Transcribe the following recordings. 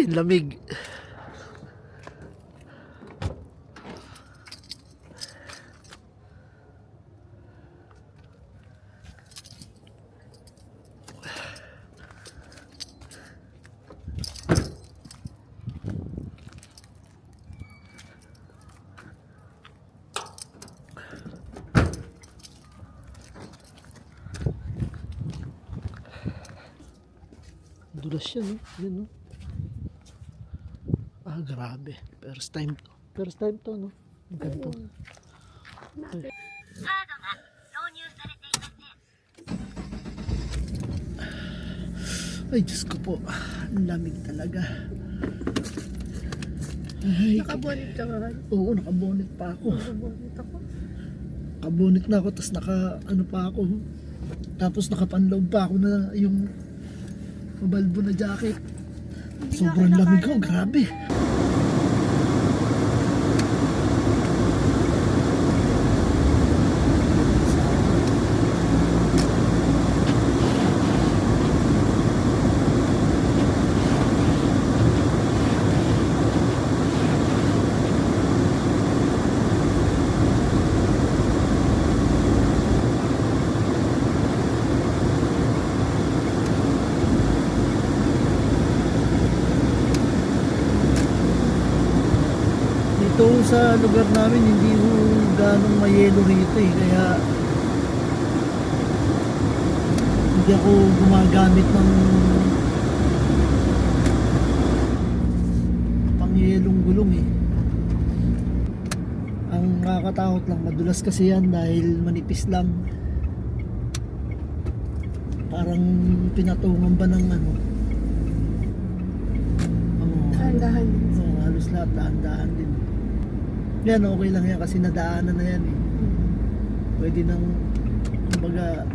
Lamig. Dulas siya, no? Yan, no? Ah, grabe. First time to. First time to, no? Ganito. Ay. Ay, Diyos ko po. Ang lamig talaga. Ay, Nakabonet ka ba? oo, nakabonet pa ako. Nakabonet ako. Nakabonet na ako, tapos ano pa ako. Tapos nakapanloob pa ako na yung mabalbo na jacket. Sobrang lamig ko, grabe. Dito sa lugar namin hindi ho ganong mayelo rito eh, kaya hindi ako gumagamit ng pangyelong gulong eh. Ang nakakatakot lang, madulas kasi yan dahil manipis lang, parang pinatungan ba ng ano, Dahan-dahan. halos lahat dahan-dahan din. Yan, okay lang yan kasi nadaanan na yan eh. Pwede nang, kumbaga, grabe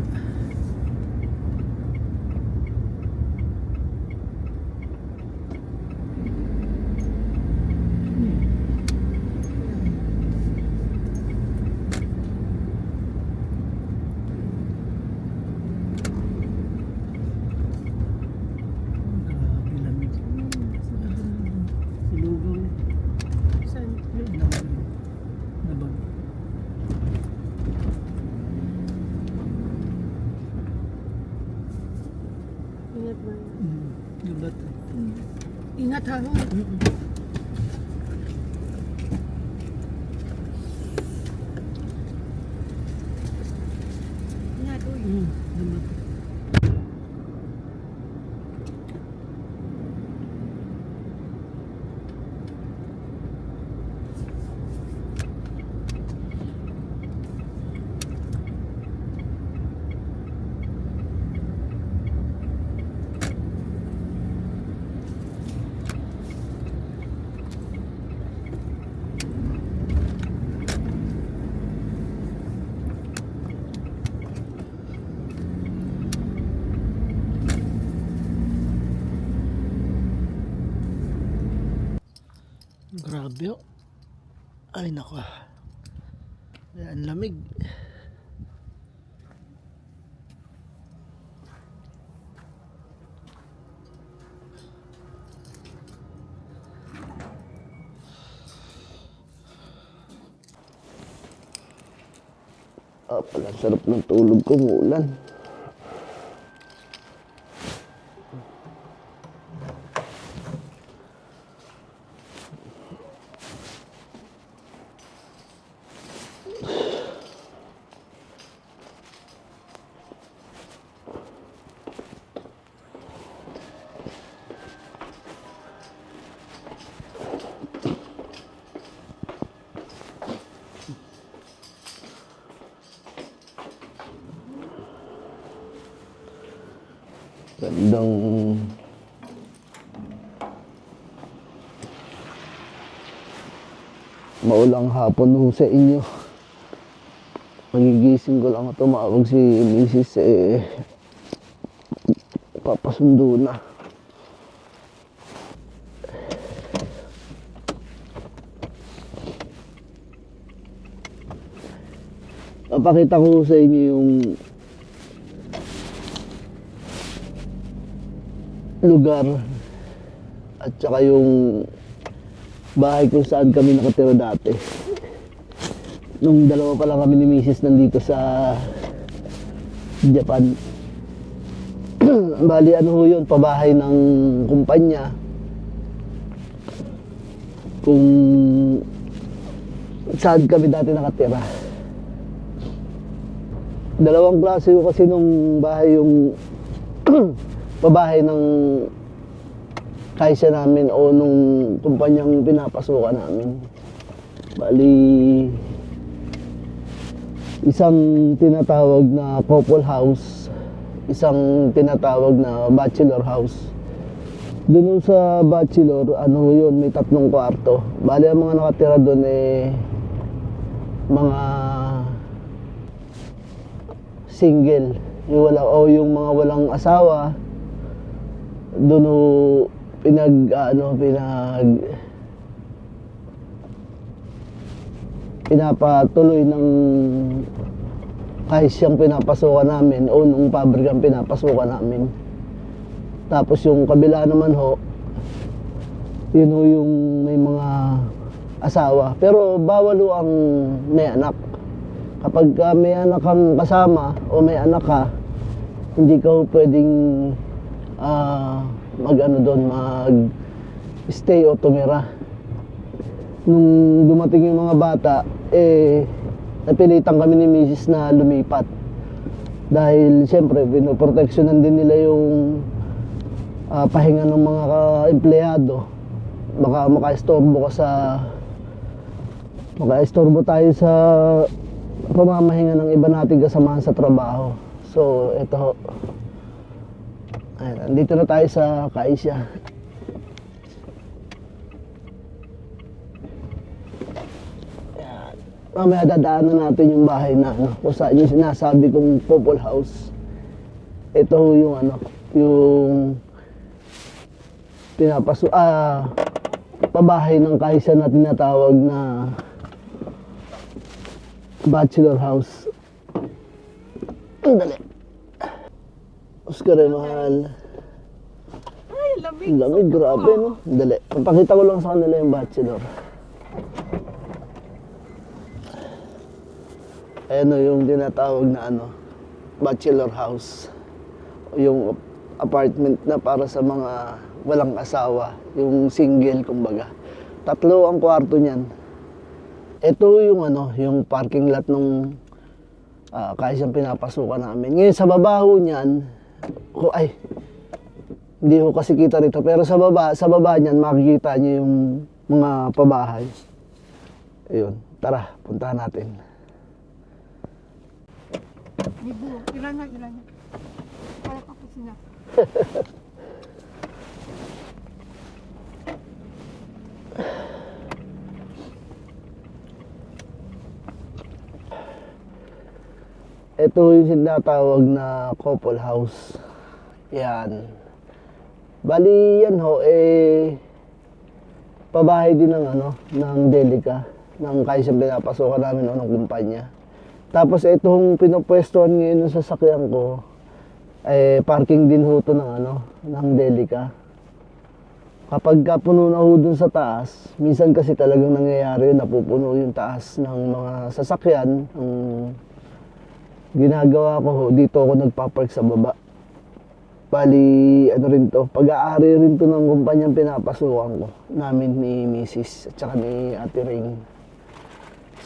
lamig. Silugaw. Saan? Nabag. Ingat ba? Gabat. Ingat ha. Ingat, uy. Gabat. Grabe oh. Ay nako. Ang lamig. Pala sarap ng tulog ko, muulan. Gandang maulang hapon ho sa inyo. Magigising ko lang tumawag si Mrs. Papasundo na. Papakita ko sa inyo yung lugar at saka yung bahay kung saan kami nakatira dati. Nung dalawa pa lang kami ni Mrs. nandito sa Japan. Bali ano ho yun, pabahay ng kumpanya. Kung saan kami dati nakatira. Dalawang klase ko kasi nung bahay yung pabahay ng kaisa namin o nung kumpanyang pinapasukan namin. Bali, isang tinatawag na couple house, isang tinatawag na bachelor house. Doon sa bachelor, ano yun, may 3 kwarto. Bali, ang mga nakatira doon mga single, yung mga walang asawa. Doon pinapatuloy ng kahit siyang pinapasukan namin o nung pabrikang pinapasukan namin. Tapos yung kabila naman ho, yun ho yung may mga asawa. Pero bawal ho ang may anak. Kapag may anak kang kasama o may anak ka, hindi ka ho pwedeng mag-stay o tumira. Nung dumating yung mga bata, napilitan kami ni Mrs. na lumipat. Dahil siyempre, pinoproteksyonan din nila yung pahinga ng mga empleyado. Baka makaistorbo tayo sa pamamahinga ng iba nating kasamahan sa trabaho. So, ito ho. Ayan, andito na tayo sa Kaisya. Ayan. Mamaya dadaanan natin yung bahay na kung saan yung sinasabi kong couple house. Ito ho yung yung pabahay ng Kaisya na tinatawag na bachelor house. Ang dali. Oscar, mahal. Ay, lamig. Ang lamig, grabe, no? Dali. Papakita ko lang sa kanila yung bachelor. Ayan o, yung tinatawag na bachelor house. Yung apartment na para sa mga walang asawa. Yung single, kumbaga. 3 ang kwarto niyan. Ito yung yung parking lot nung kahit siyang pinapasukan namin. Ngayon sa baba ho niyan, hindi ho kasi kita rito, pero sa baba niyan makikita niyo yung mga pabahay. Ayun, tara, puntahan natin. Libo. Ilan na. Para pa po sila. Ito yung sinatawag na couple house. Yan. Bali yan ho, pabahay din ng Delica, ng kahit siyang pinapasukan namin ng kumpanya. Tapos itong pinupwestuhan ngayon ng sasakyan ko, parking din ho to ng Delica. Kapag puno na ho dun sa taas, minsan kasi talagang nangyayari yun, napupuno yung taas ng mga sasakyan. Ginagawa ko ho, dito ako nagpapark sa baba. Bali, rin to, pag-aari rin to ng kumpanyang pinapasukan ko, namin ni Mrs. at saka ni Ate Rain.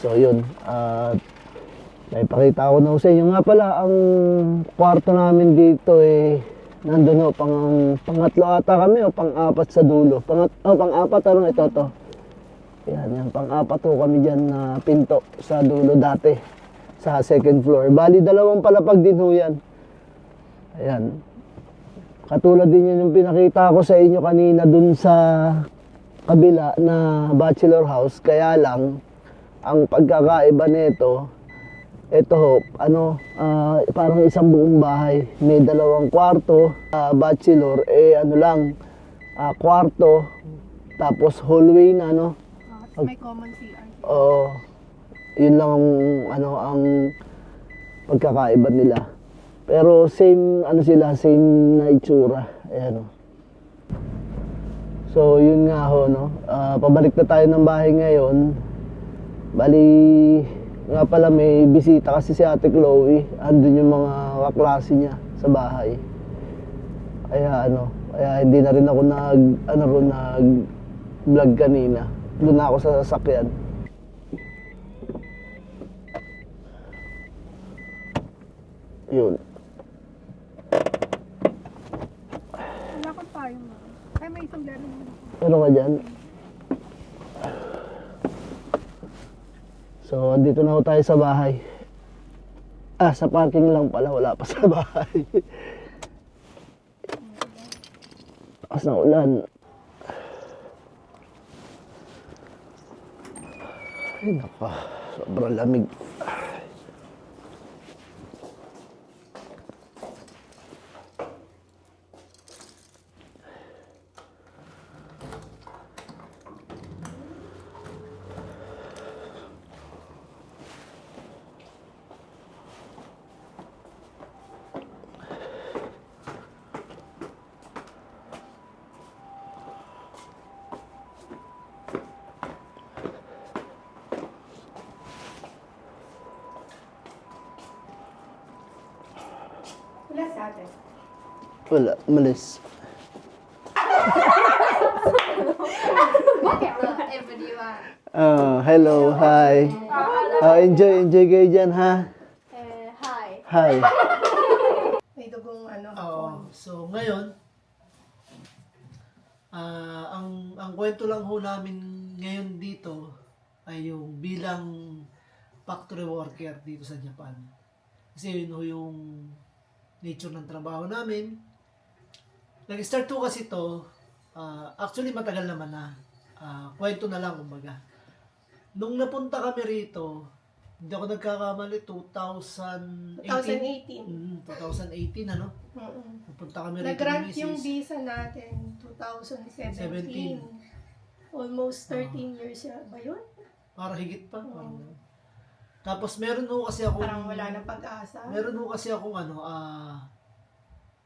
So yun, naipakita ko na sa inyo. Nga pala, ang kwarto namin dito nandun ho, pangatlo ata kami o pang-4 sa dulo. Pang-4, ito to. Yan, pang-4 ho kami dyan na pinto sa dulo dati, sa 2nd floor. Bali, 2 palapag din ho yan. Ayan. Katulad din yun yung pinakita ko sa inyo kanina dun sa kabila na bachelor house. Kaya lang, ang pagkakaiba nito, ito ho, parang isang buong bahay. May 2 kwarto, bachelor, kwarto, tapos hallway na, May common CR. Oo. Yun lang ang pagkakaiba nila. Pero same sila, same na itsura. Ayan o. So So, yun nga ho, no? Pabalik na tayo ng bahay ngayon. Bali, nga pala may bisita kasi si Ate Chloe. Andun yung mga kaklase niya sa bahay. Kaya hindi na rin ako nag-vlog kanina. Doon na ako sa sasakyan. Yun. Wala kang tayo mo. Ay, may isang laro mo. Ano ka dyan? So, andito na ako tayo sa bahay. Sa parking lang pala. Wala pa sa bahay. Lakas ng ulan. Ay, naka. Sobrang lamig. Wala sa atin. Wala, malis. Everyone. Hello, hi. Enjoy kayo dyan, ha? Hi. Hi. May dugong ano. So ngayon, ang kwento lang ho namin ngayon dito ay yung bilang factory worker dito sa Japan. Kasi yun ho yung nature ng trabaho namin. Nag-start ho kasi to, actually matagal naman na. Kwento na lang kumbaga. Nung napunta kami rito, hindi ako nagkakamali, 2018. 2018 ano? Napunta kami rito Nag-grant ni yung Mrs. visa natin 2017. 17. Almost 13 years ba yun? Para higit pa. Parang, tapos meron ho kasi akong... Parang wala na pag-asa. Meron ho kasi akong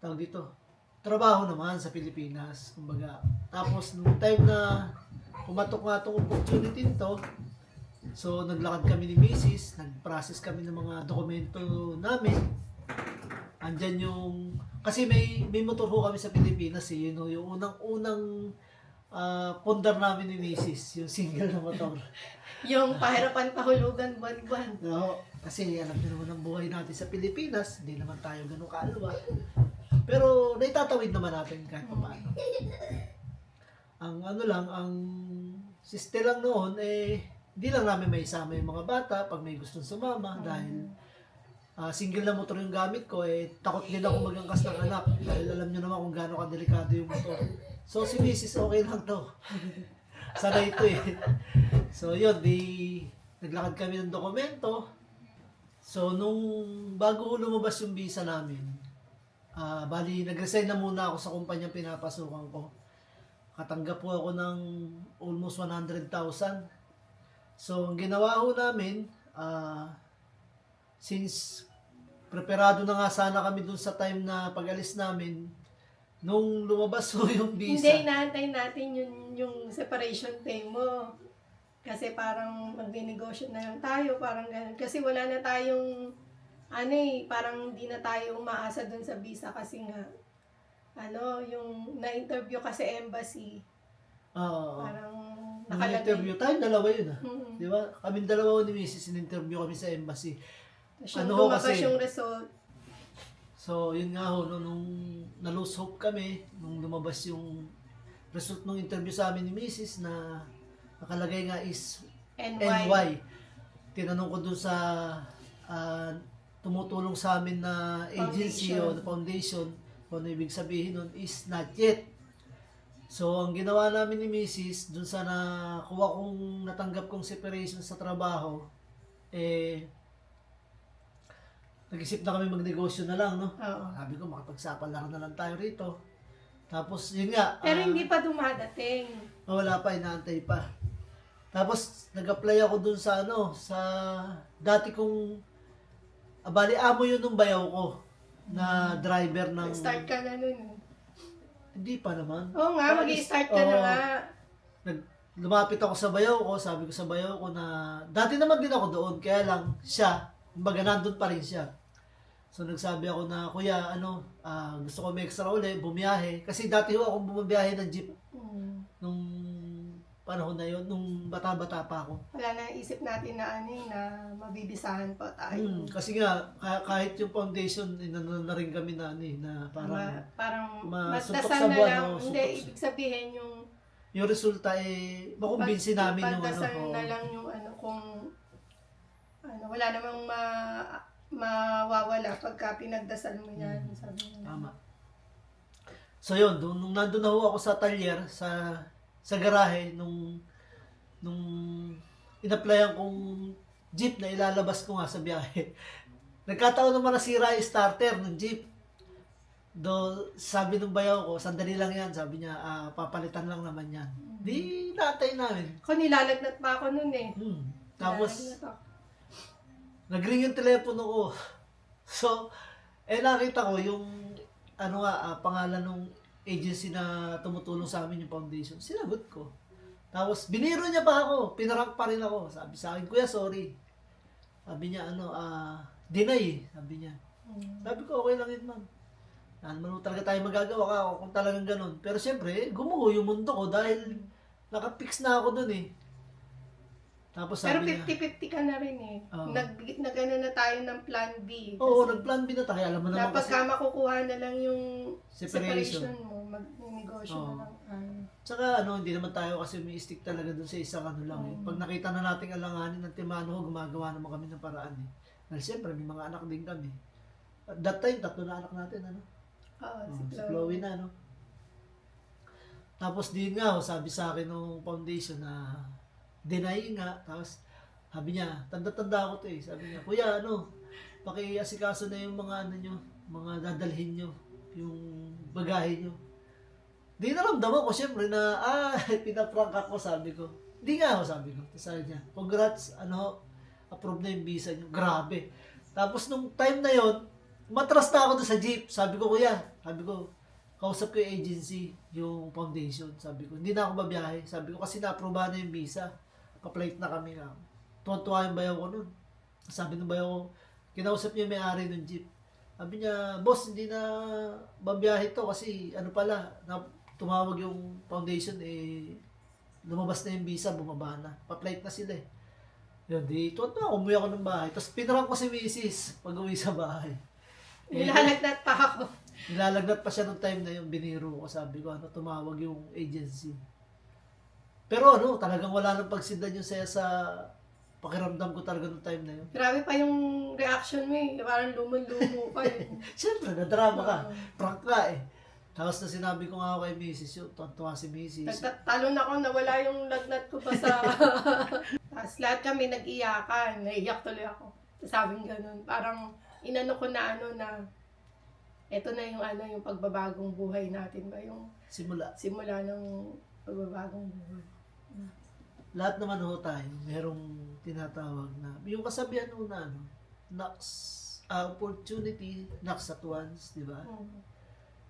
tawag dito, trabaho naman sa Pilipinas. Kumbaga. Tapos nung time na pumatok nga itong opportunity nito, so naglakad kami ni Mrs., nag-process kami ng mga dokumento namin. Andyan yung... Kasi may motor ho kami sa Pilipinas eh. Yun ho, yung unang pundar namin ni Mrs., yung single na motor. Yung pahirapan pahulugan buwan-buwan. No, kasi alam niyo naman ang buhay natin sa Pilipinas, hindi naman tayo ganun kaalwa. Pero naitatawid naman natin kahit paano. Ang ang siste lang noon hindi lang namin may isama yung mga bata pag may gustong sumama dahil single na motor yung gamit ko, takot din ako magangkas ng anak dahil alam niyo naman kung gaano kadelikado yung motor. So si Mrs. okay lang to. Sana ito So yun, naglakad kami ng dokumento. So nung bago lumabas yung visa namin, bali nag-resign na muna ako sa kumpanyang pinapasukan ko. Katanggap po ako ng almost 100,000. So ang ginawa ho namin, since preparado na nga sana kami dun sa time na pag-alis namin, nung lumabas ho yung visa. Hindi, inaantay natin yung separation pay mo. Kasi parang magninegosyo na lang tayo, parang ganun. Kasi wala na tayong, parang hindi na tayo umaasa dun sa visa kasi nga, yung na-interview kasi embassy, parang nakalagay. Na-interview tayo, dalawa yun Mm-hmm. Di ba? Kaming dalawa ni Mrs. in-interview kami sa embassy. Ano ho lumabas kasi, yung result. so yun nga ho, nung na-lose hope kami, nung lumabas yung result ng interview sa amin ni Mrs. na nakalagay nga is NY. Tinanong ko dun sa tumutulong sa amin na agency o na foundation, kung ano ibig sabihin nun is not yet. So, ang ginawa namin ni Mrs. dun sa nakuha kong natanggap kong separation sa trabaho, nag-isip na kami magnegosyo na lang, no? Oo. Sabi ko, makapagsapal na lang tayo rito. Tapos, yun nga. Pero hindi pa dumadating. Wala pa, inaantay pa. Tapos, nag-apply ako dun sa sa dati kong, bali, amo yun nung bayaw ko, na driver ng... Start ka na nun. Hindi pa naman. Oo nga, mag-i-start ka na Oo. nga. Lumapit ako sa bayaw ko, sabi ko sa bayaw ko na, dati naman din ako doon, kaya lang siya, kumbaga nandun pa rin siya. So nagsabi ako na, kuya, gusto ko may extra uli, bumiyahe. Kasi dati ho akong bumabiyahe ng jeep Mm. nung panahon na yon, nung bata-bata pa ako. Wala na isip natin na na mabibisahan pa tayo. Kasi nga, kahit yung foundation, inano na rin kami na, na parang, Parang masuntok magdasal sa na buwan, lang. no? Hindi, Suntok sa- ibig sabihin yung yung resulta makumbinsi namin yung pagdasal oo. na lang yung kung wala namang mawawala pagka pinagdasal mo yan. Sabi nila. Tama. So yun, nung nandun na ho ako sa talyer, sa garahe, nung in-applyan kong jeep na ilalabas ko nga sa biyahe. Nagkataon naman nasira yung starter ng jeep. Sabi ng bayaw ko, sandali lang yan. Sabi niya, papalitan lang naman yan. Di natay namin. Ako nilalagnat pa ako nun eh. Tapos, Nilalagnat ako. nag-ring yung telepono ko. So, nakita ko yung, pangalan ng agency na tumutulong sa amin yung foundation. Sinagot ko. Tapos, biniro niya pa ako. Pinarank pa rin ako. Sabi sa akin, kuya, sorry. Sabi niya, deny. Sabi niya. Sabi ko, okay lang yun, ma'am. Naman talaga tayo magagawa ka kung talagang ganun. Pero siyempre, gumuho yung mundo ko dahil nakapix na ako dun eh. Tapos Pero sabi niya, 50-50 ka na rin eh. Oo. Nag-ano na tayo ng plan B. oo, Kasi nag-plan B na tayo. Alam mo naman Dapat kasi. ka makukuha na lang yung Separation. separation mo. Mag-negosyo Oo. na lang. Tsaka hindi naman tayo kasi may-stick talaga dun sa isang lang eh. Pag nakita na nating alanganin ng timano, gumagawa naman kami ng paraan eh. Dahil siyempre, may mga anak din kami. At that time, 3 na anak natin, Oo, Si Chloe na, Tapos din nga, sabi sa akin ng foundation na deny nga. Tapos sabi niya, tanda-tanda ako to eh. Sabi niya, kuya, pakiasikaso na yung mga nyo, mga dadalhin nyo, yung bagahe nyo. Di naramdaman ko, syempre, na, pinaprank ako, sabi ko. Di nga ako, sabi ko. Tapos sabi niya, congrats, approve na yung visa nyo. Grabe. Tapos nung time na yon, matras na ako doon sa jeep. Sabi ko, kuya, kausap ko yung agency, yung foundation. Sabi ko, hindi na ako babiyahe. Sabi ko, kasi na-approve na yung visa. Pa-flight na kami nga. Tuwan-tuwa yung bayaw ko nun. Sabi ng bayaw ko, kinausap niya yung may-ari ng jeep. Sabi niya, boss, hindi na babiyahe to kasi tumawag yung foundation, lumabas na yung visa, bumaba na. Pa-flight na sila eh. Yun, tuwan-tuwa, umuwi ako ng bahay. Tapos pinarang ko si Mrs. pag-uwi sa bahay. Nilalagnat pa ako. Nilalagnat pa siya nung time na yung biniro ko. Sabi ko, tumawag yung agency. Pero talagang wala nang pagsindan yung saya sa pakiramdam ko talaga nung time na yun. Grabe pa yung reaction mo eh. Parang lumon-lumo pa eh. Siyempre, nadrama ka. Prank ka eh. Tapos na sinabi ko nga ako kay Mrs. yun, tuwa si Mrs. Nagtatalon ako, nawala yung lagnat ko pa sa... Tapos lahat kami nag-iyakan. Naiyak tuloy ako. Sabing ganun. Parang inano ko na eto na yung yung pagbabagong buhay natin ba? Yung simula ng pagbabagong buhay. Lahat naman tayo, merong tinatawag na, yung kasabihan na knocks, opportunity knocks at once, di ba?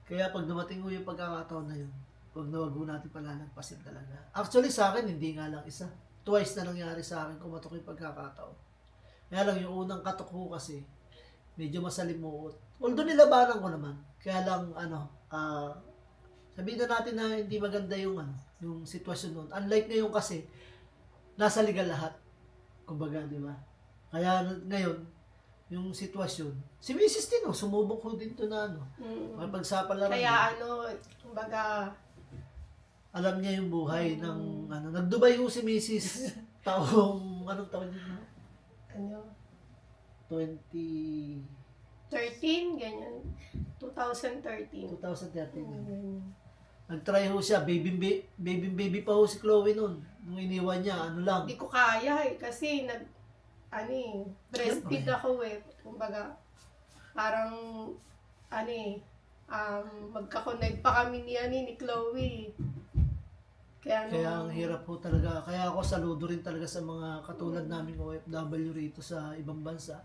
Kaya pag dumating mo yung pagkakataon na yun, huwag na wag mo natin palalagpasin talaga. Actually sa akin, hindi nga lang isa. Twice na nangyari sa akin kumatok yung pagkakataon. Kaya lang yung unang katok ko kasi, medyo masalimuot. Although nilabanan ko naman. Kaya lang, sabihin na natin na hindi maganda yung sitwasyon nun. Unlike ngayon kasi, nasa legal lahat. Kumbaga, di ba? Kaya ngayon, yung sitwasyon, si Mrs. din, sumubok ko din to na mapagsapalaran. Kaya kumbaga, alam niya yung buhay ng, nag-Dubai ho si Mrs. taong, anong taon yun? 2013. 13, ganyan. 2013. Nag-try ho siya, baby pa ho si Chloe nun. Nung iniwan niya, lang. Hindi ko kaya kasi breastfeed ako eh. Kumbaga, parang, magka-connect pa kami ni Chloe. Kaya ang hirap po talaga. Kaya ako saludo rin talaga sa mga katulad naming OFW rito sa ibang bansa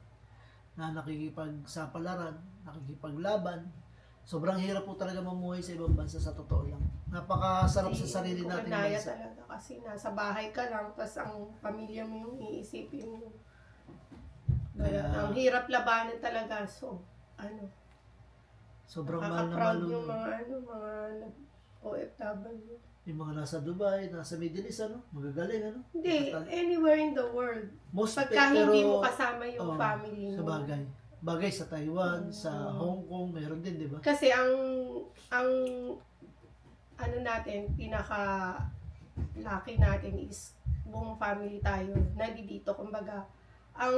na nakikipagsapalaran, nakikipaglaban, Sobrang hirap po talaga mamuhay sa ibang bansa sa totoo lang. Napakasarap sa sarili Hindi ko nating kinaya bansa. talaga kasi nasa bahay ka lang, tapos ang pamilya mo yung iisipin mo. Kaya- Ang hirap labanan talaga. So, Sobrang mahal na nakaka-proud mahal yung nun. mga OFW. Yung mga nasa Dubai, nasa Middle East, ano? Magagaling, ano? Hindi, anywhere in the world. Most Pagka pero, hindi mo kasama yung oo, family sa mo. bagay. Bagay sa Taiwan, sa Hong Kong, meron din, di ba? Kasi ang ano natin, pinaka lucky natin is buong family tayo. Nandito, kumbaga. Ang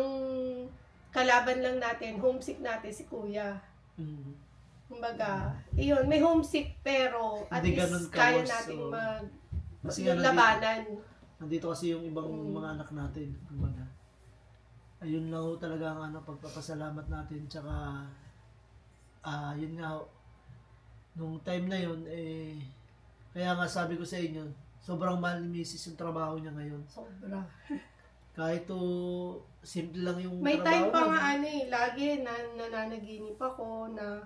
kalaban lang natin, homesick natin si kuya. Mm. Kumbaga, iyon, may homesick pero at Hindi ganun least kaya ka-worse, nating oo. Kasi yung nga, labanan. Nandito kasi yung ibang mga anak natin, kumbaga. Ayun lang ho talaga ang pagpapasalamat natin, tsaka, yun nga ho, nung time na yun, kaya nga sabi ko sa inyo, sobrang mahal ni Mrs. yung trabaho niya ngayon. Sobra. Kahit simple lang yung May trabaho time pa nga namin. lagi na nananaginip ako na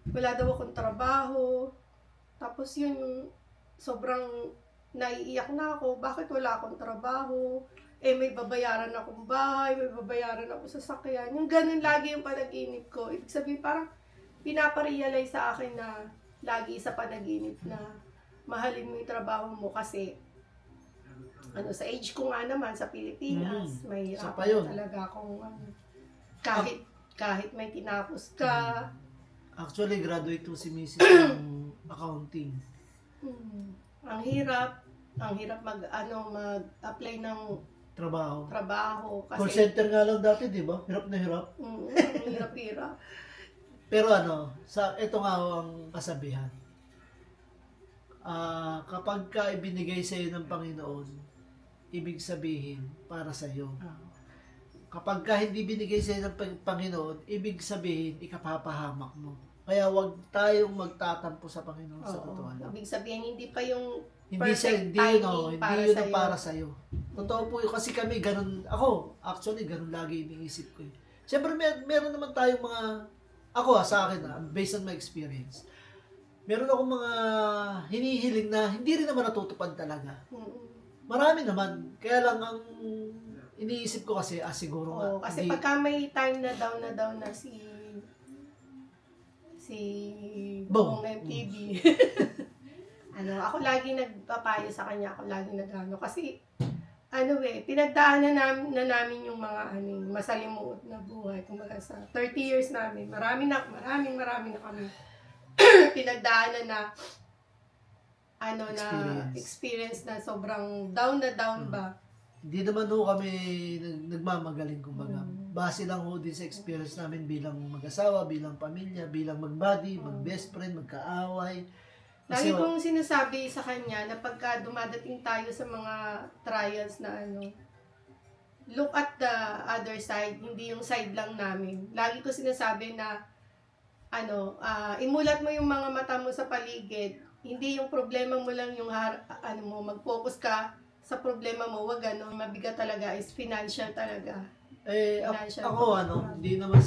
wala daw akong trabaho. Tapos yun yung sobrang naiiyak na ako. Bakit wala akong trabaho? May babayaran akong bahay, may babayaran ako sa sakyan. Yung ganun lagi yung panaginip ko. Ibig sabihin parang pinaparealize sa akin na lagi sa panaginip na mahalin mo yung trabaho mo kasi sa age ko nga naman sa Pilipinas, may isa pa yun. talaga akong kahit may tinapos ka. Actually, graduate po si Mrs. ng accounting. Ang hirap mag-apply ng Trabaho. trabaho Call kasi center nga lang dati, di ba? Hirap na hirap. ang hirap-hirap. Pero ito nga ho ang kasabihan. Kapag ka ibinigay sa iyo ng Panginoon, ibig sabihin para sa iyo. Kapag ka hindi binigay sa iyo ng Panginoon, ibig sabihin ikapapahamak mo. Kaya wag tayong magtatampo sa Panginoon sa totoo lang. Ibig sabihin hindi pa yung Hindi perfect yun, timing hindi yun ang sa'yo. para sa iyo. Totoo po yun kasi kami ganun, ako actually ganun lagi iniisip ko. Siyempre meron naman tayong sa akin based on my experience. Meron akong mga hinihiling na hindi rin naman natutupad talaga. Marami naman. Kaya lang ang iniisip ko kasi, siguro nga. Kasi hindi- pagka may time na down na si Bong. Bong MTV. Ako lagi nagpapayo sa kanya, ako lagi nagano kasi pinagdaanan na namin yung mga masalimuot na buhay. Kumbaga sa 30 years namin, maraming na kami pinagdaanan na experience na sobrang down ba. Hindi naman ho kami nagmamagaling kumbaga. Base lang ho din sa experience namin bilang mag-asawa, bilang pamilya, bilang mag-buddy, mag-best friend, magkaaway. Lagi kong sinasabi sa kanya na pagka dumadating tayo sa mga trials na look at the other side, hindi yung side lang namin. Lagi ko sinasabi na imulat mo yung mga mata mo sa paligid. Hindi yung problema mo lang yung mag-focus ka sa problema mo, wag mabigat talaga is financial talaga. Financial Ako hindi naman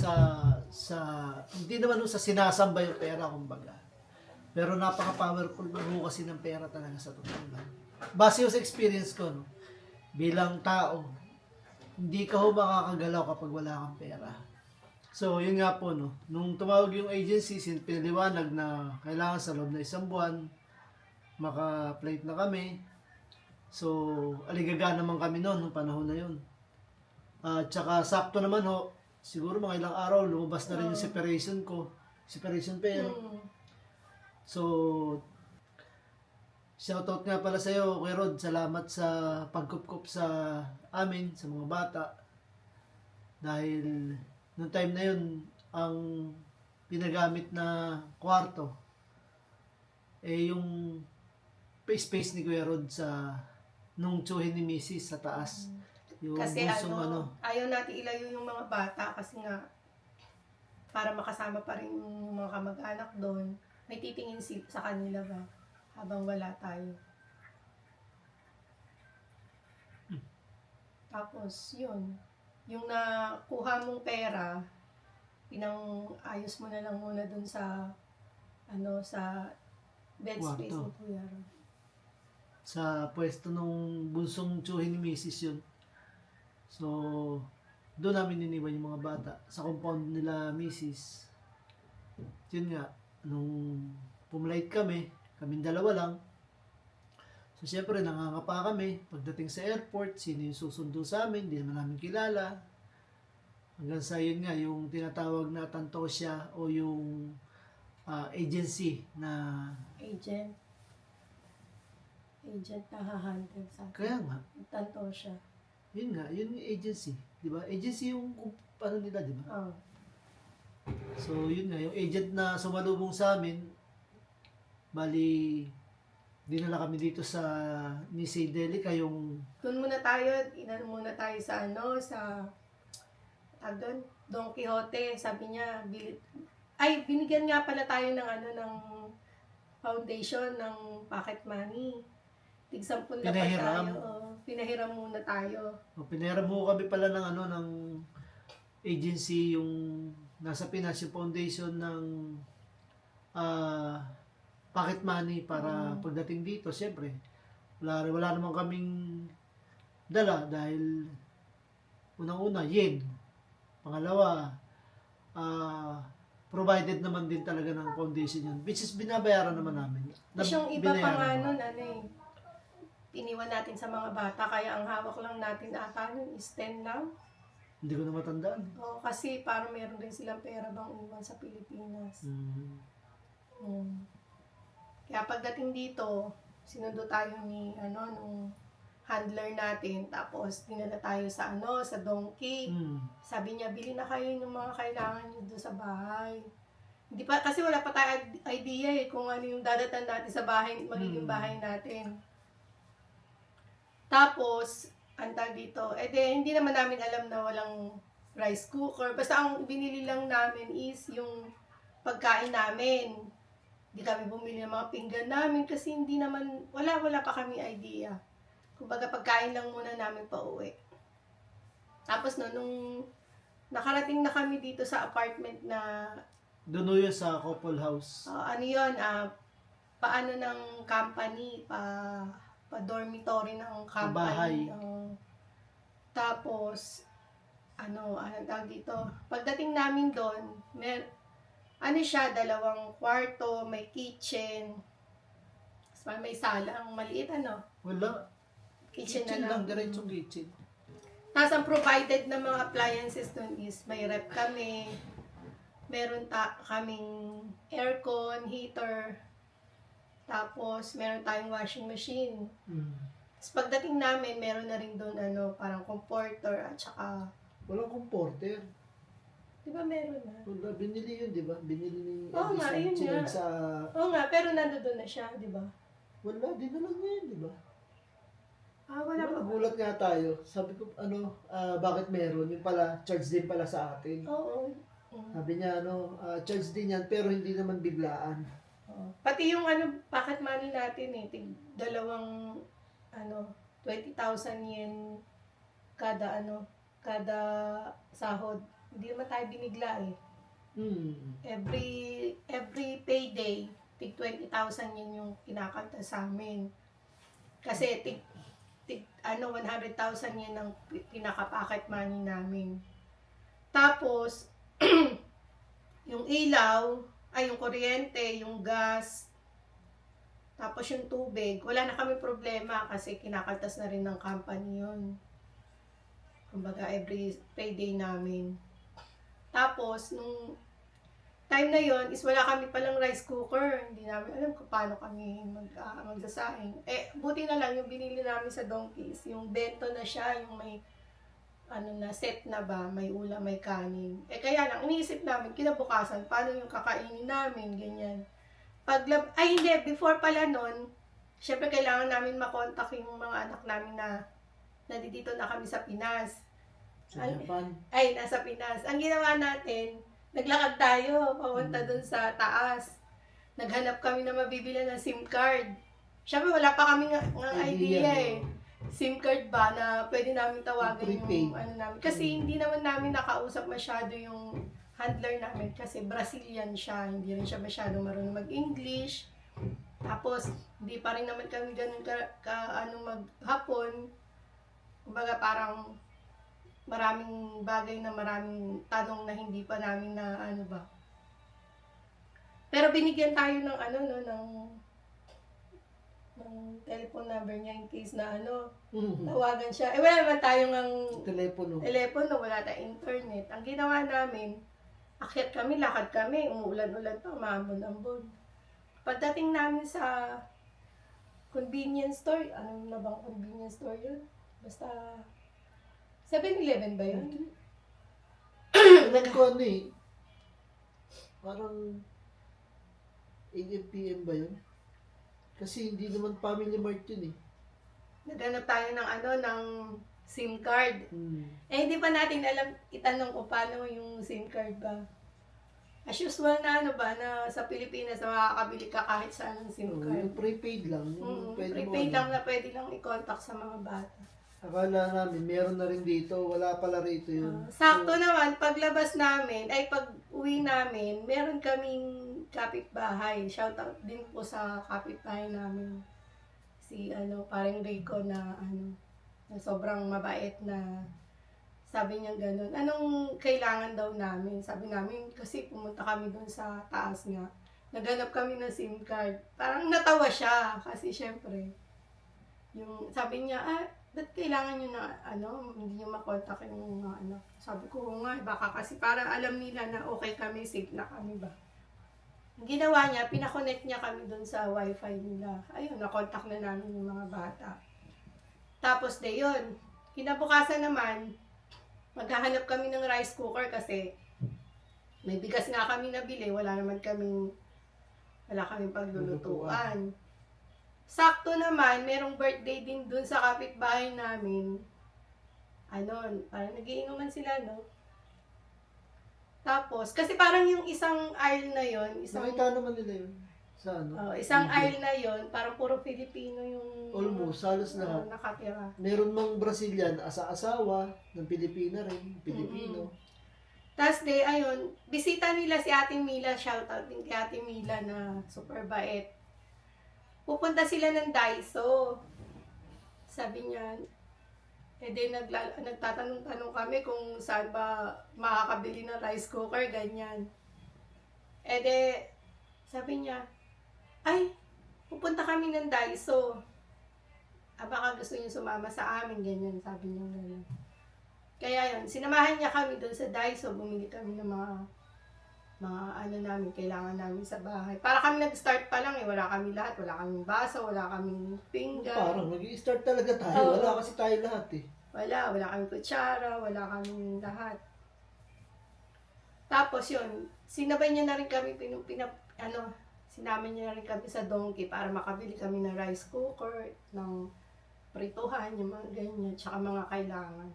hindi naman sa sinasamba yung pera kumbaga. Pero napaka-powerful na ho kasi ng pera talaga sa totoo lang. Base ho sa experience ko, bilang tao, hindi ka ho makakagalaw kapag wala kang pera. So, yun nga po, nung tumawag yung agency, pinaliwanag na kailangan sa loob na 1 buwan, maka-flight na kami. So, aligaga naman kami noon, nung panahon na yun. Tsaka sakto naman siguro mga ilang araw, lumabas na rin yung separation pay. So, shoutout nga pala sa'yo, Kuya Rod. Salamat sa pagkup-kup sa amin, sa mga bata. Dahil, noong time na yun, ang pinagamit na kwarto, yung space ni Kuya Rod nung tsuhin ni Mrs. sa taas. Yung Kasi bunsong ayaw natin ilayo yung mga bata kasi nga para makasama pa rin yung mga kamag-anak doon. May titingin sa kanila ba habang wala tayo. Tapos, yun. Yung nakuha mong pera, pinang-ayos mo na lang muna dun sa sa bed space Kwarto. ni Kuya Ron. Sa pwesto nung bunsong tsuhin ni Mrs. yun. So, doon namin iniwan yung mga bata. Sa compound nila Mrs. Yun nga, nung pumulait kaming dalawa lang. So, syempre, nangangapa kami. Pagdating sa airport, sino yung susundo sa amin, hindi naman namin kilala. Hanggang sa yun nga, yung tinatawag na Tantosya o yung agency na, Agent na hahandle sa atin. kaya nga, Tanto siya. yun nga, yun yung agency. Di ba? Agency yung ano nila, di ba? Oh. So, yun nga, yung agent na sumalubong sa amin, bali, dinala kami dito sa Nisei Delica, yung Doon muna tayo, inano muna tayo sa doon, Don Quixote, sabi niya, binigyan nga pala tayo ng foundation ng pocket money. Tig-10 na pa Pinahiram. tayo. Pinahiram muna tayo. pinahiram mo kami pala ng agency, yung nasa Pinas, yung foundation ng pocket money para pagdating dito, siyempre, wala naman kaming dala dahil unang-una, yen. Pangalawa, provided naman din talaga ng foundation yun, which is binabayaran naman namin. Tapos yung iba pa nga Binayaran nun, iniwan natin sa mga bata, kaya ang hawak lang natin ata nun is 10 lang. Hindi ko na matandaan. O, kasi parang meron din silang pera bang iwan sa Pilipinas. Mm. Kaya pagdating dito, sinundo tayo nung handler natin, tapos dinala tayo sa Donkey. Sabi niya, bili na kayo ng mga kailangan niyo doon sa bahay. Hindi pa, kasi wala pa tayo idea kung ano yung dadatan natin sa bahay, magiging bahay natin. Tapos, antag dito, hindi naman namin alam na walang rice cooker. Basta ang binili lang namin is yung pagkain namin. Hindi kami bumili ng mga pinggan namin kasi hindi naman, wala pa kami idea. Kumbaga, pagkain lang muna namin pa uwi. Tapos nung nakarating na kami dito sa apartment na, Doon yun sa couple house. paano ng company, pa-dormitory ng company. Bahay. Tapos, tawag dito, pagdating namin doon, siya, 2 kwarto, may kitchen, tapos may sala, ang maliit, Wala. kitchen Kitchen na lang, lang. diretsong kitchen. Tapos ang provided na mga appliances doon is may rep kami, meron kaming aircon, heater, tapos meron tayong washing machine. Tapos pagdating namin, meron na rin doon parang comforter at saka, Walang comforter. di ba meron na? Wala, binili yun, di ba? Binili ni Oo nga, Edison yun Chinag nga. sa... Oo nga, pero nandoon na siya, di ba? Wala, di na lang yun, di ba? Wala pa. Nagulat nga tayo. Sabi ko, bakit meron? Yung pala, charge din pala sa atin. Oo. Sabi niya, charge din yan, pero hindi naman biglaan. Pati yung pocket money natin dalawang 20,000 yen kada sahod. Hindi naman tayo binigla Every payday, tig 20,000 yen yung kinakanta sa amin. Kasi tig 100,000 yen ang pinaka-pocket money namin. Tapos yung ilaw, yung kuryente, yung gas, tapos yung tubig, wala na kami problema kasi kinakaltas na rin ng company yun. Kumbaga, every payday namin. Tapos, nung time na yon is wala kami palang rice cooker. Hindi namin alam kung paano kami magsasaing. Buti na lang yung binili namin sa Donkeys, yung bento na siya, yung may set na ba, may ulam, may kanin. Kaya lang, iniisip namin, kinabukasan, paano yung kakainin namin, ganyan. Hindi, before pala nun, syempre kailangan namin makontak yung mga anak namin na nandito na kami sa Pinas. Sa Japan. Nasa Pinas. Ang ginawa natin, naglakad tayo, papunta dun sa taas. Naghanap kami na mabibili ng SIM card. Syempre, wala pa kami ng idea SIM card ba na pwede namin tawagan Prepaid. yung namin. Kasi hindi naman namin nakausap masyado yung handler namin kasi Brazilian siya, hindi rin siya masyadong marunong mag-English. Tapos, hindi pa rin naman kami ganun maghapon. Kumbaga parang maraming bagay na maraming tanong na hindi pa namin na Pero binigyan tayo ng ng telephone number niya in case na tawagan siya. Wala naman tayong telepono, wala tayong internet. Ang ginawa namin, akyat kami, lakad kami, umuulan-ulan pa, maambon-ambon. Pagdating namin sa convenience store, ano na bang convenience store yun? Basta, 7-Eleven ba yun? Alam ko parang 8 PM ba yun? Kasi hindi naman family mart yun eh. Naghanap tayo ng SIM card. Eh, hindi pa natin alam, itanong ko paano yung SIM card ba. As usual na na sa Pilipinas, makakabili ka kahit saan ng SIM card. Yung prepaid lang. Yung Prepaid lang na pwede lang i-contact sa mga bata. Akala namin, meron na rin dito. Wala pala rito yun. Sakto naman, paglabas namin, pag uwi namin, meron kaming kapitbahay. Shoutout din po sa kapitbahay namin. Si parang Rico na na sobrang mabait na sabi niya ganun. Anong kailangan daw namin? Sabi namin, kasi pumunta kami doon sa taas nga. Naghanap kami ng SIM card. Parang natawa siya kasi syempre, yung sabi niya, ba't kailangan nyo na, hindi nyo makontak yung mga Sabi ko, nga, baka kasi para alam nila na okay kami, safe na kami ba. Ang ginawa niya, pinakonect niya kami doon sa wifi nila. Ayun, nakontak na namin yung mga bata. Tapos yun, kinabukasan naman, maghahanap kami ng rice cooker kasi may bigas nga kami nabili, wala kaming paglulutuan. Sakto naman, merong birthday din dun sa kapitbahay namin. Parang nagiinuman sila, Tapos, kasi parang yung isang aisle na yon, Nakita naman nila yun. Sa isang aisle na yon, parang puro Filipino yung almost, halos lahat. nakatira. Meron mang Brazilian, asa-asawa, ng Pilipina rin, Pilipino. Tapos ayun, bisita nila si Ate Mila, shoutout din kay Ate Mila na super bait. Pupunta sila ng Daiso. Sabi niya, nagtatanong-tanong kami kung saan ba makakabili ng rice cooker, ganyan. Sabi niya, pupunta kami ng Daiso. Baka gusto niyo sumama sa amin, ganyan, sabi niya ganyan. Kaya yun, sinamahan niya kami doon sa Daiso, bumili kami ng mga namin, kailangan namin sa bahay. Para kami nag-start pa lang wala kami lahat, wala kaming baso, wala kaming pinggan. Parang nag-i-start talaga tayo, wala kasi tayo lahat eh. Wala kaming kutsara, wala kaming lahat. Tapos yun, sinabay niya na rin kami, sinamin niya na rin kami sa Donkey para makabili kami ng rice cooker, ng prituhan, yung mga ganyan, tsaka mga kailangan.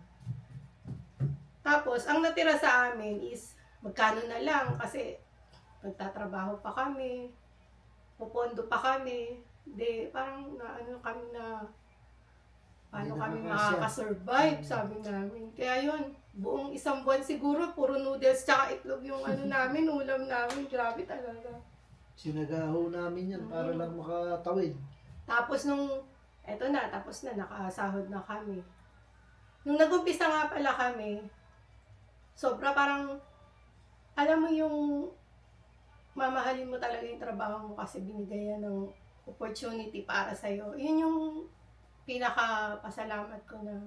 Tapos, ang natira sa amin is, magkano na lang kasi nagtatrabaho pa kami, pupondo pa kami, parang kami na paano kami makakasurvive, sabi namin. Kaya yun, buong isang buwan siguro, puro noodles tsaka itlog yung namin, ulam namin, grabe talaga. Sinagaho namin yan para lang makatawid. Tapos tapos na, nakasahod na kami. Nung nag-umpisa nga pala kami, sobra parang, alam mo yung mamahalin mo talaga yung trabaho mo kasi binigay yan ng opportunity para sa'yo. Yun yung pinaka-pasalamat ko na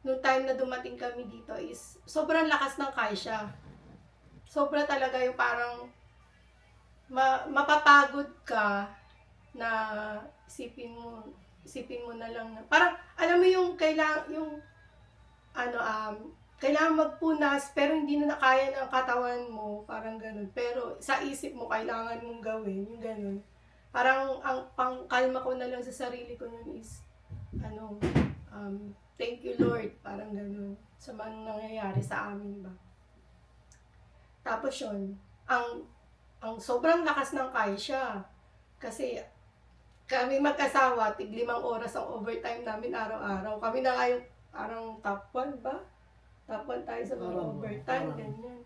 nung time na dumating kami dito is sobrang lakas ng kaisya. Sobra talaga yung parang mapapagod ka na isipin mo na lang na parang alam mo yung kailangan magpunas pero hindi na kaya ng katawan mo, parang ganun. Pero sa isip mo kailangan mong gawin, yung ganun. Parang ang pangkalma ko na lang sa sarili ko nun is thank you Lord, parang ganun sa mga nangyayari sa amin ba. Tapos yun, ang sobrang lakas ng kaisya kasi kami mag-asawa, tig 5 oras ang overtime namin araw-araw. Kami na nga yung parang top 1 ba? Top 1 tayo sa mga overtime, ganyan.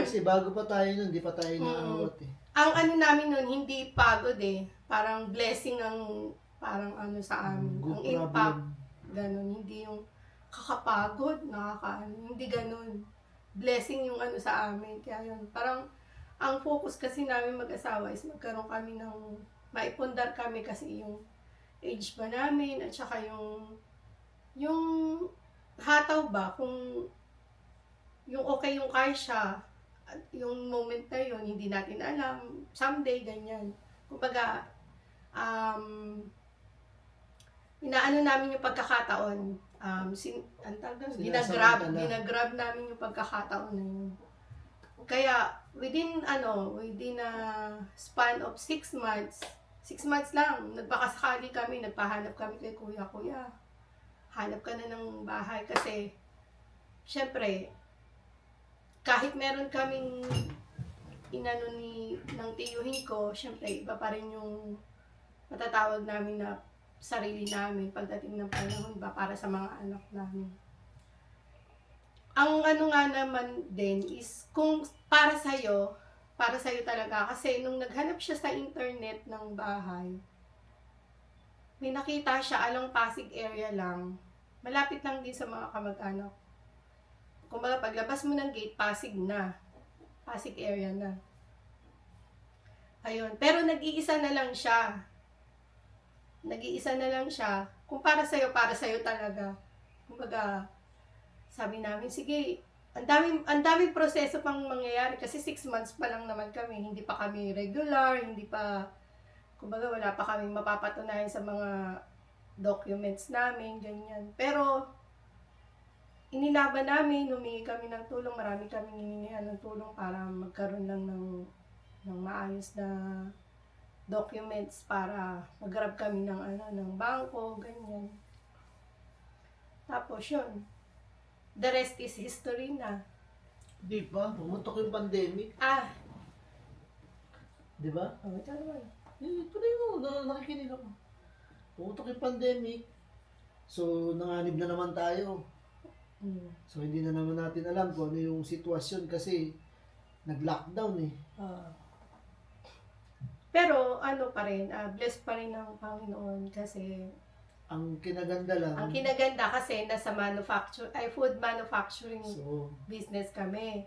Kasi bago pa tayo nun, di pa tayo naawat eh. Ang ano namin nun, hindi pagod eh. Parang blessing ang, parang ano sa amin. Good Ang impact. problem. Ganun, hindi yung kakapagod, hindi ganun. Blessing yung ano sa amin. Kaya yun, parang ang focus kasi namin mag-asawa is magkaroon kami ng, maipundar kami kasi yung age ba namin at saka yung hataw ba, kung yung okay yung kasya, at yung moment na yun, hindi natin alam, someday, ganyan. Kumbaga, inaano namin yung pagkakataon, ang tawag doon, Sinasamantala. ginagrab namin yung pagkakataon na yun. Kaya, within a span of 6 months, 6 months lang, nagpakasakali kami, nagpahanap kami kay kuya, hanap ka na ng bahay kasi, syempre, kahit meron kaming inano ng tiyuhin ko, syempre, iba pa rin yung matatawag namin na sarili namin pagdating ng panahon ba para sa mga anak namin. Ang ano nga naman din is kung para sa'yo talaga kasi nung naghanap siya sa internet ng bahay, may nakita siya along Pasig area lang, malapit lang din sa mga kamag-anak. Kumbaga paglabas mo ng gate, Pasig area na. Ayun, pero nag-iisa na lang siya. Kung para sa'yo talaga. Kumbaga, sabi namin, sige, ang daming proseso pang mangyayari kasi 6 months pa lang naman kami, hindi pa kami regular, kumbaga wala pa kaming mapapatunayan sa mga documents namin, ganyan. Pero, inilaban namin, humingi kami ng tulong, marami kami hiningihan ng tulong para magkaroon lang ng maayos na documents para mag-grab kami ng bangko, ganyan. Tapos yun, the rest is history na. Di ba? Pumutok yung pandemic. Di ba? Ito naman. Tuloy mo, nakikinig ako. Pumutok yung pandemic. So, nanganib na naman tayo. So, hindi na naman natin alam kung ano yung sitwasyon kasi nag-lockdown eh. Pero ano pa rin, blessed pa rin ng Panginoon kasi Ang kinaganda lang. ang kinaganda kasi nasa food manufacturing So, business kami.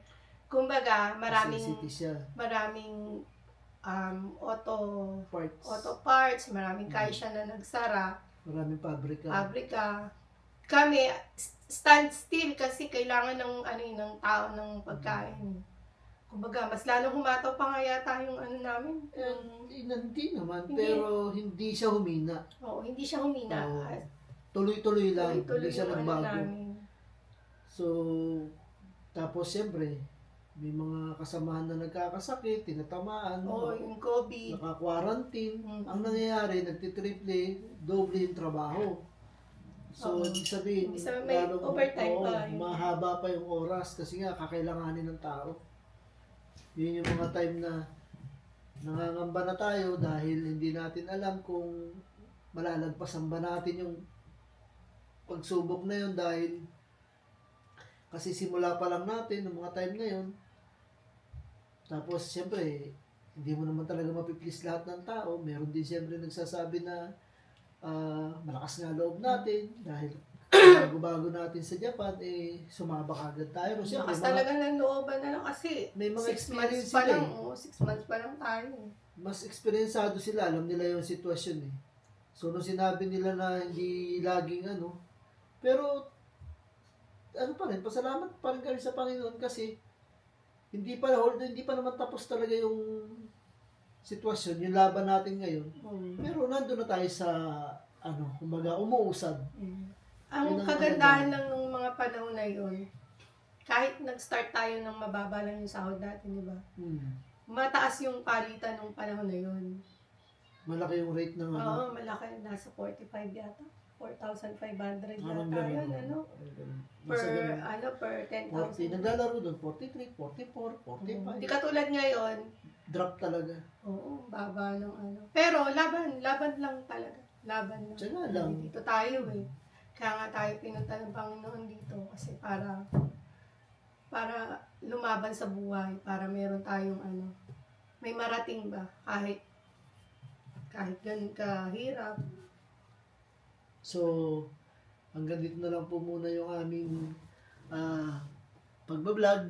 Kumbaga, necessity siya. maraming auto Parts. maraming kaisya na nagsara, Maraming pabrika. Kami stand still kasi kailangan ng tao ng pagkain. Kumbaga, mas lalong humataw pa nga yata yung namin. Hindi naman, Hindi. pero hindi siya humina. Oo, hindi siya humina. Oo. Tuloy-tuloy lang. Tuloy-tuloy Hindi siya yung nagbago. namin. So, tapos siyempre, may mga kasamahan na nagkakasakit, tinatamaan, Oo, yung COVID. naka-quarantine. Mm. Ang nangyayari, nagtitriple, doble yung trabaho. So, Oo. ibig sabihin, Ibig sabihin, may overtime pa. mahaba pa yung oras kasi nga kakailanganin ng tao. Yun yung mga time na nangangamba na tayo dahil hindi natin alam kung malalagpasan ba natin yung pagsubok na yun dahil kasi simula pa lang natin ng mga time na yun. Tapos, siyempre, hindi mo naman talaga mapiplease lahat ng tao. Meron din siyempre nagsasabi na malakas nga loob natin dahil bago-bago natin sa Japan, sumabak agad tayo. Siyempre, Lakas talaga ng looban na lang kasi may mga 6 months experience pa sila lang. eh. Oo, 6 months pa lang tayo. Mas eksperyensado sila, alam nila yung sitwasyon eh. So, nung sinabi nila na hindi laging pero, pa rin, pasalamat pa rin kami sa Panginoon kasi hindi pa naman tapos talaga yung sitwasyon, yung laban natin ngayon. Pero nandun na tayo sa, kumbaga, umuusad. Ang Yun ang kagandahan lang ng mga panahon na yun, kahit nag-start tayo ng mababa lang yung sahod natin, di ba? Mataas yung palitan ng panahon na yun. Malaki yung rate ng Oo, malaki. Nasa 45 yata. 4,500 Parang yata ganun. yun, Nasa ganun. per 40, 10,000. naglalaro doon, 43, 44, 45. Hindi katulad ngayon, Drop talaga. oo, baba ng Pero laban lang talaga. Laban lang. Tiyaga lang. Dito tayo eh. Kaya nga tayo pinunta ng Panginoon dito kasi para para lumaban sa buhay, para meron tayong may marating ba kahit ganun kahirap. So, hanggang dito na lang po muna yung aming pagbablog.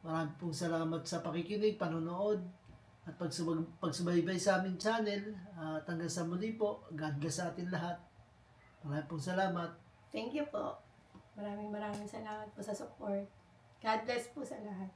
Maraming pong salamat sa pakikinig, panonood, at pagsubaybay sa aming channel. At hanggang sa muli po, God bless sa atin lahat. Maraming pong salamat. Thank you po. Maraming salamat po sa support. God bless po sa lahat.